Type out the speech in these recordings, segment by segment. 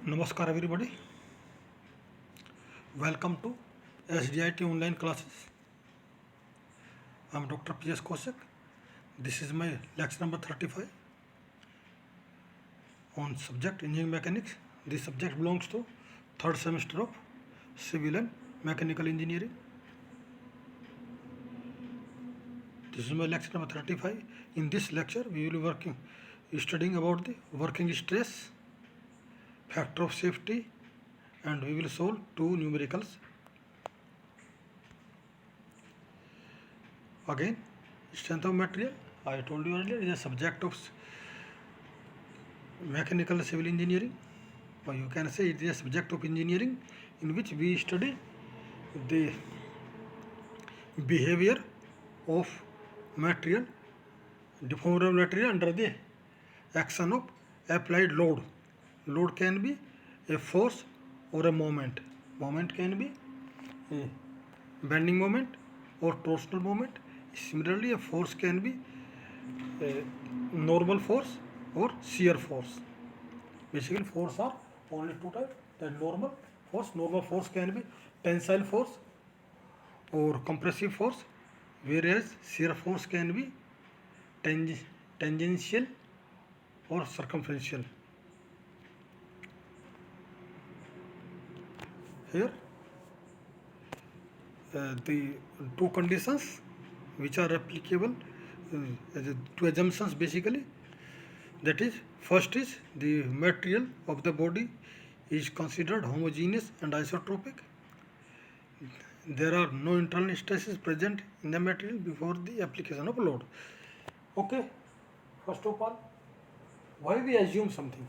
Namaskar everybody. Welcome to SDIT online classes. I am Dr. P.S. Kosak. This is my lecture number 35 on subject engineering mechanics. This subject belongs to third semester of civil and mechanical engineering. This is my lecture number 35. In this lecture we will be studying about the working stress, factor of safety, and we will solve two numericals. Again, strength of material, I told you earlier, is a subject of mechanical civil engineering, or you can say it is a subject of engineering in which we study the behavior of material, deformable material under the action of applied load. Load can be a force or a moment. Moment can be a bending moment or torsional moment. Similarly, a force can be a normal force or shear force. Basically, force are only two types. The normal force can be tensile force or compressive force, whereas shear force can be tangential or circumferential. Here, the two conditions which are applicable to assumptions basically, that is, first is the material of the body is considered homogeneous and isotropic. There are no internal stresses present in the material before the application of load. Okay, first of all, why we assume something?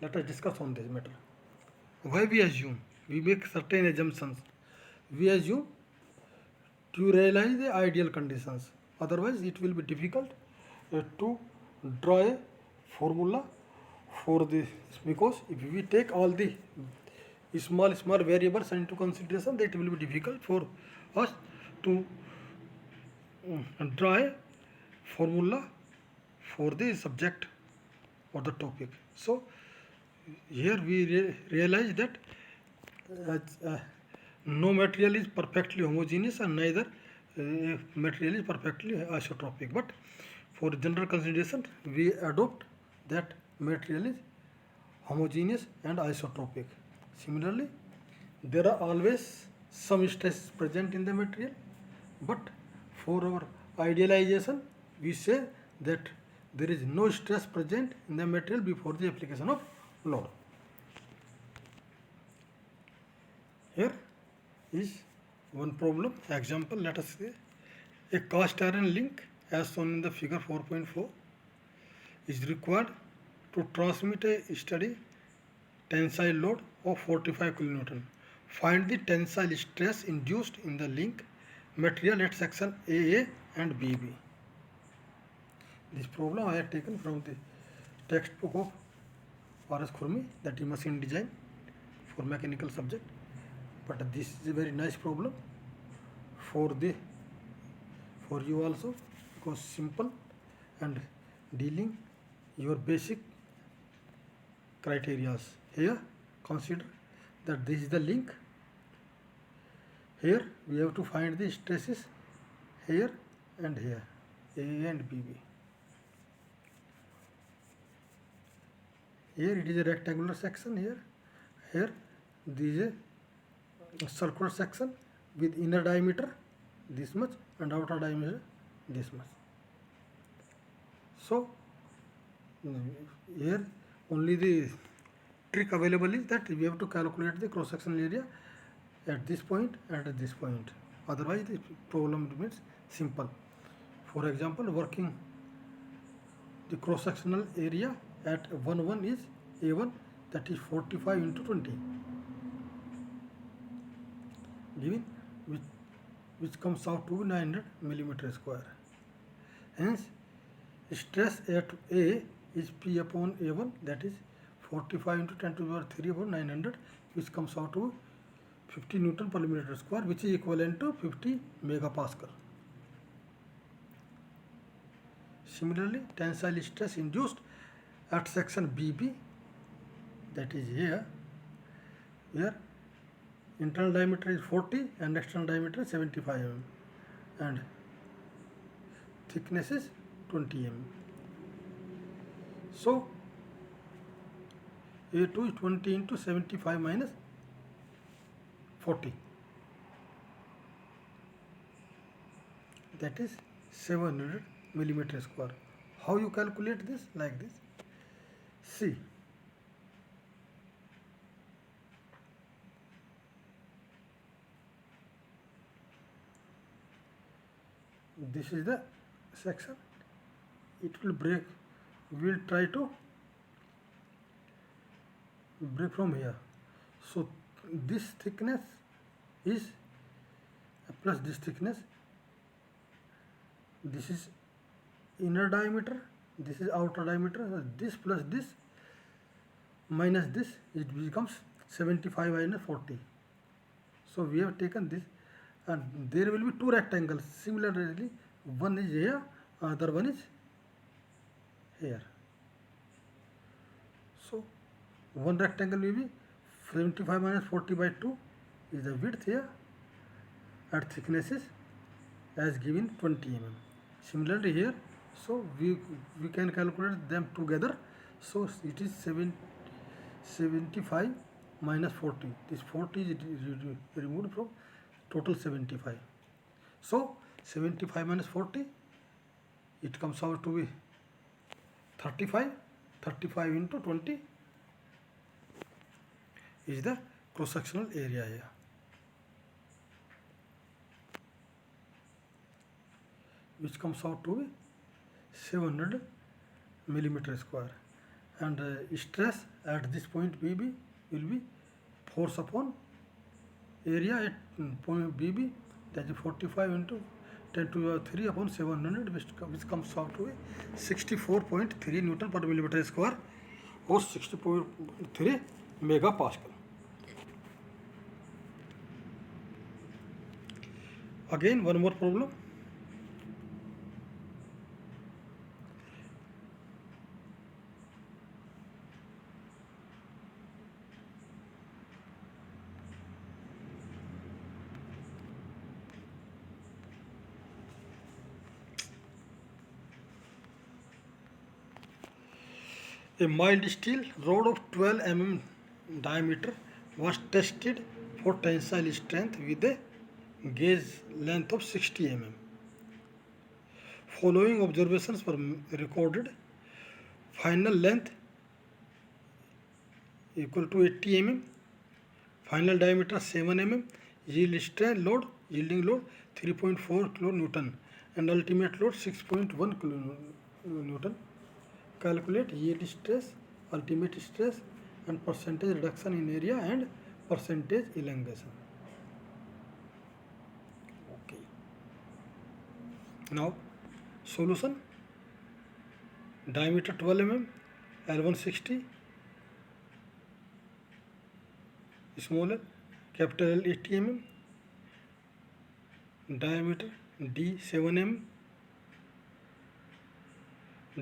Let us discuss on this matter. Why we assume? We make certain assumptions. We assume to realize the ideal conditions. Otherwise, it will be difficult to draw a formula for this, because if we take all the small variables into consideration, that will be difficult for us to draw a formula for the subject or the topic. So here we realize that no material is perfectly homogeneous and neither material is perfectly isotropic, but for general consideration we adopt that material is homogeneous and isotropic. Similarly, there are always some stress present in the material, but for our idealization we say that there is no stress present in the material before the application of load. Here is one problem example. Let us say a cast iron link as shown in the figure 4.4 is required to transmit a steady tensile load of 45 kN. Find the tensile stress induced in the link material at section AA and BB. This problem I have taken from the textbook of R.S. Khurmi, that is machine design for mechanical subject. But this is a very nice problem for you also, because simple and dealing your basic criteria. Here consider that this is the link. Here we have to find the stresses here and here, A and BB. Here it is a rectangular section. Here this is a circular section with inner diameter this much and outer diameter this much. So here only the trick available is that we have to calculate the cross sectional area at this point and at this point. Otherwise the problem remains simple. For example, working the cross sectional area at 1 is A1, that is 45 into 20, given which comes out to 900 millimeter square. Hence, stress at A is P upon A1, that is 45 into 10 to the power 3 upon 900, which comes out to 50 Newton per millimeter square, which is equivalent to 50 megapascal. Similarly, tensile stress induced at section BB that is here, where internal diameter is 40 and external diameter is 75 mm, and thickness is 20 mm. So A2 is 20 into 75 minus 40, that is 700 millimeter square. How you calculate this? Like this. See, this is the section. It will break. We will try to break from here. So this thickness is plus this thickness. This is inner diameter, this is outer diameter. This plus this minus this, it becomes 75 minus 40. So we have taken this, and there will be two rectangles. Similarly, one is here, other one is here. So one rectangle will be 75 minus 40 by 2 is the width here, and thickness is as given 20 mm. Similarly here, so we can calculate them together. So it is 75 minus 40. This 40 is removed from total 75. So 75 minus 40, it comes out to be 35. 35 into 20 is the cross-sectional area here, which comes out to be 700 millimeter square. And stress at this point BB will be force upon area at point BB, that is 45 into 10 to the 3 upon 700, which comes out to be 64.3 Newton per millimeter square, or 60.3 megapascal. Again, one more problem. A mild steel rod of 12 mm diameter was tested for tensile strength with a gauge length of 60 mm. Following observations were recorded. Final length equal to 80 mm, final diameter 7 mm, yielding load 3.4 kN, and ultimate load 6.1 kN. Calculate yield stress, ultimate stress, and percentage reduction in area and percentage elongation. Okay. Now solution: diameter 12 mm, L160, smaller, capital L 80 mm, diameter D 7 mm,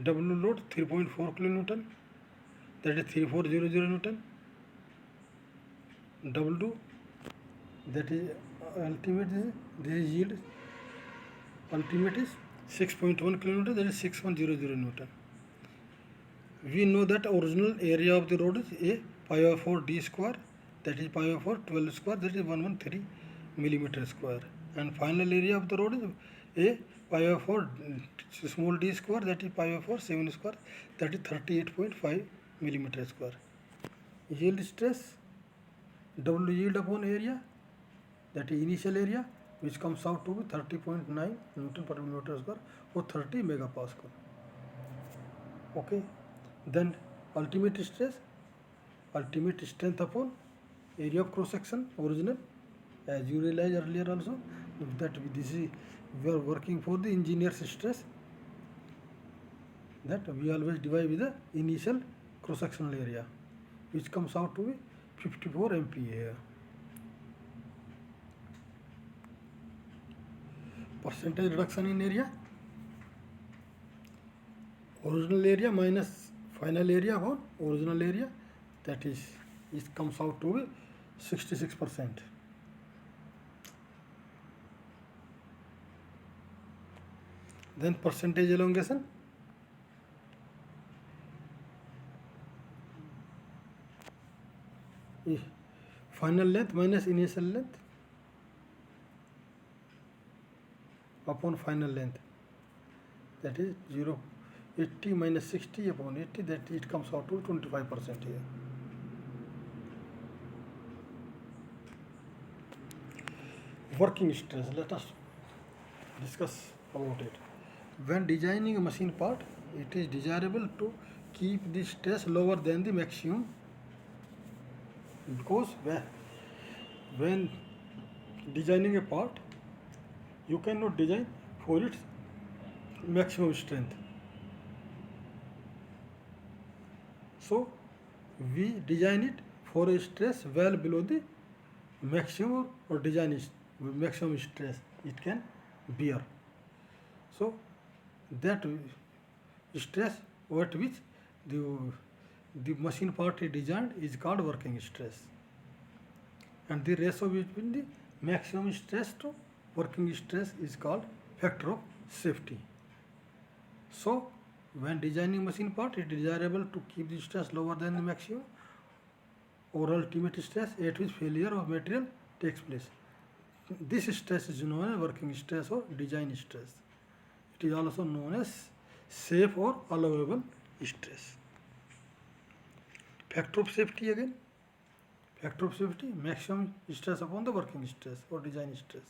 W load 3.4 kN, that is 3400 Newton. W, that is ultimate, this is yield, ultimate is 6.1 kN, that is 6100 Newton. We know that original area of the rod is a pi over 4 d square, that is pi over 4 12 square, that is 113 millimeter square, and final area of the rod is a pi over 4 small d square, that is pi over 4 7 square, that is 38.5 millimeter square. Yield stress, W yield upon area, that is initial area, which comes out to be 30.9 Newton per millimeter square, or 30 megapascal. Okay, then ultimate stress, ultimate strength upon area of cross section original, as you realized earlier also, that this is, we are working for the engineer's stress, that we always divide with the initial cross sectional area, which comes out to be 54 MPa. Percentage reduction in area, original area minus final area upon original area, that is, it comes out to be 66%. Then percentage elongation, final length minus initial length upon final length, that is 80 minus 60 upon 80, that it comes out to 25% here. Working stress, let us discuss about it. When designing a machine part, it is desirable to keep the stress lower than the maximum, because when designing a part, you cannot design for its maximum strength. So we design it for a stress well below the maximum or design is maximum stress it can bear. So that stress at which the machine part is designed is called working stress, and the ratio between the maximum stress to working stress is called factor of safety. So when designing machine part, it is desirable to keep the stress lower than the maximum or ultimate stress at which failure of material takes place. This stress is known as working stress or design stress. It is also known as safe or allowable stress. Factor of safety again. Factor of safety, maximum stress upon the working stress or design stress.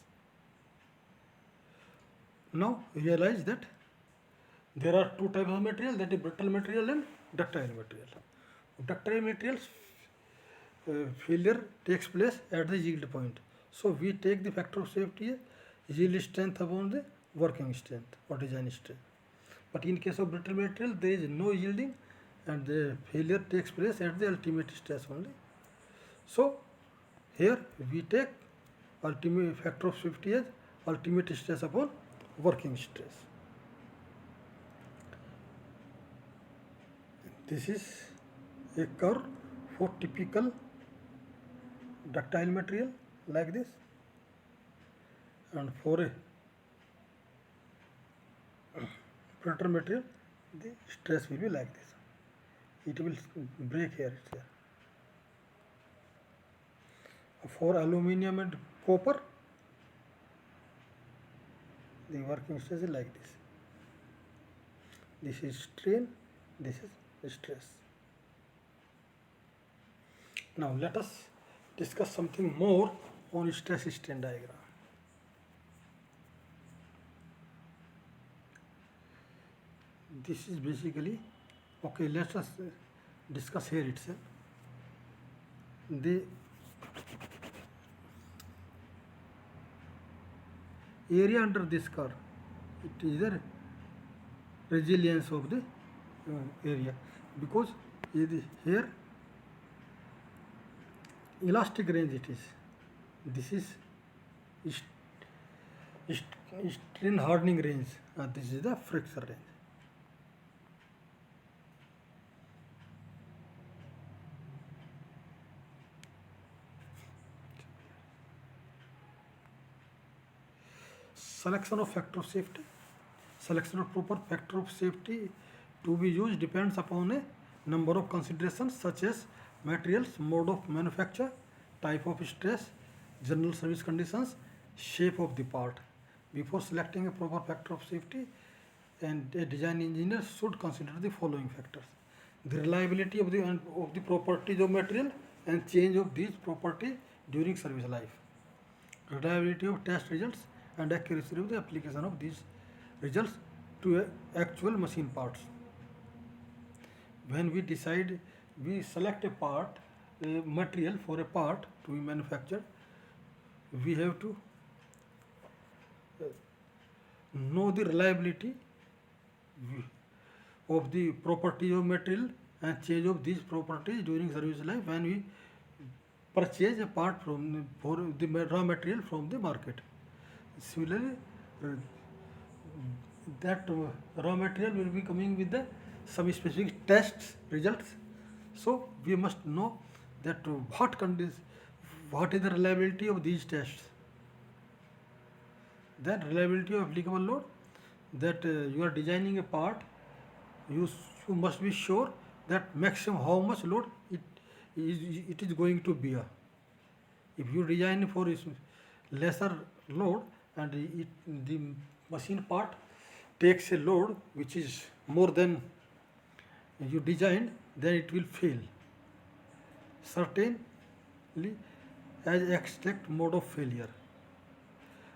Now realize that there are two types of material, that is brittle material and ductile material. Ductile materials failure takes place at the yield point. So we take the factor of safety as yield strength upon the working strength or design strength. But in case of brittle material, there is no yielding and the failure takes place at the ultimate stress only. So here we take ultimate factor of safety as ultimate stress upon working stress. This is a curve for typical ductile material like this, and for a brittle material the stress will be like this. It will break here itself. For aluminium and copper, the working stress is like this. This is strain, this is stress. Now let us discuss something more on stress strain diagram. This is basically, okay, let us discuss here itself. The area under this curve, it is the resilience of the area, because here elastic range it is. This is strain hardening range, this is the friction range. Selection of factor of safety. Selection of proper factor of safety to be used depends upon a number of considerations such as materials, mode of manufacture, type of stress, general service conditions, shape of the part. Before selecting a proper factor of safety, and a design engineer should consider the following factors: the reliability of the properties of material and change of these properties during service life, reliability of test results and accuracy of the application of these results to actual machine parts. When we select a part, a material for a part to be manufactured, we have to know the reliability of the property of material and change of these properties during service life when we purchase a part for the raw material from the market. Similarly, that raw material will be coming with some specific tests results So we must know that what is the reliability of these tests. Then reliability of applicable load, that you are designing a part, you, you must be sure that maximum how much load it is going to bear. If you design for lesser load and the machine part takes a load which is more than you designed, then it will fail. Certainly, as extract mode of failure.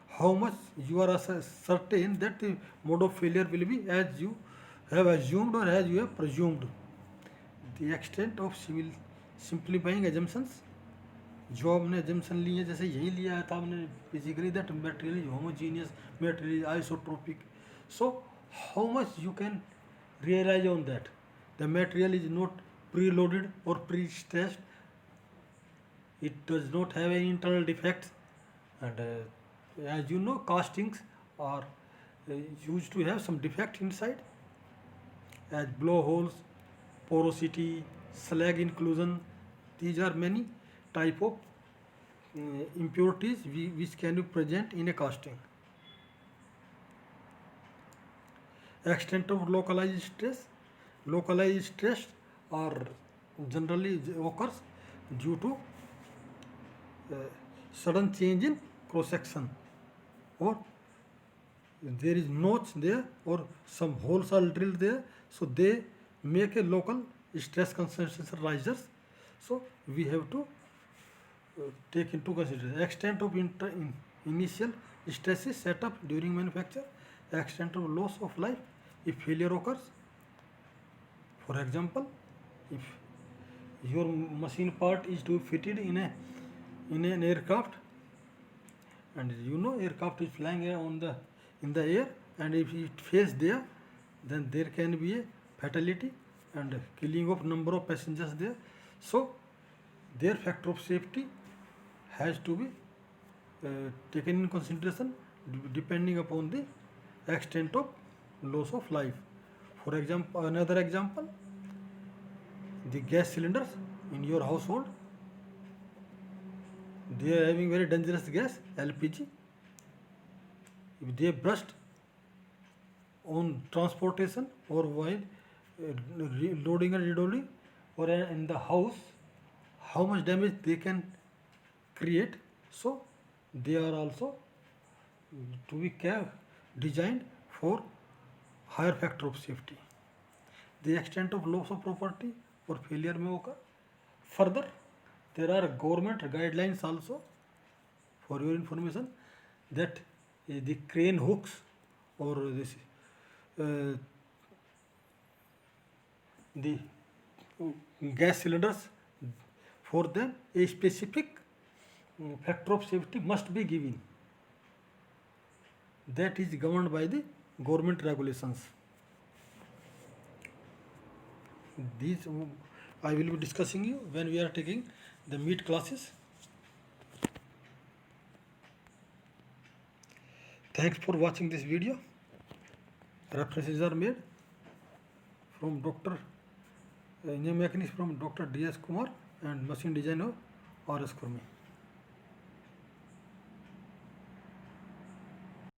How much you are certain that the mode of failure will be as you have assumed or as you have presumed. The extent of simplifying assumptions. जो हमने assumption लिए जैसे यही लिया था हमने basically that material is homogeneous, material is isotropic. So how much you can realize on that the material is not preloaded or pre-stressed, it does not have any internal defects, and as you know castings are used to have some defect inside, as blowholes, porosity, slag inclusion. These are many type of impurities which can be present in a casting. Extent of localized stress. Localized stress are generally occurs due to sudden change in cross section, or there is notch there or some holes are drilled there, so they make a local stress concentration rises. So we have to take into consideration extent of initial stresses set up during manufacture, extent of loss of life if failure occurs. For example, if your machine part is to be fitted in an aircraft, and you know aircraft is flying in the air, and if it fails there, then there can be a fatality and killing of number of passengers there. So their factor of safety has to be taken in consideration depending upon the extent of loss of life. For example, another example, the gas cylinders in your household, they are having very dangerous gas, LPG. If they burst on transportation or while loading and reloading or in the house, how much damage they can create. So they are also to be designed for higher factor of safety. The extent of loss of property or failure may occur. Further, there are government guidelines also, for your information, that the crane hooks or this the gas cylinders, for them a specific factor of safety must be given, that is governed by the government regulations. These I will be discussing you when we are taking the meat classes. Thanks for watching this video. References are made from Dr. Engineer Mechanics from Dr. D.S. Kumar and Machine Designer R.S. Kurmi.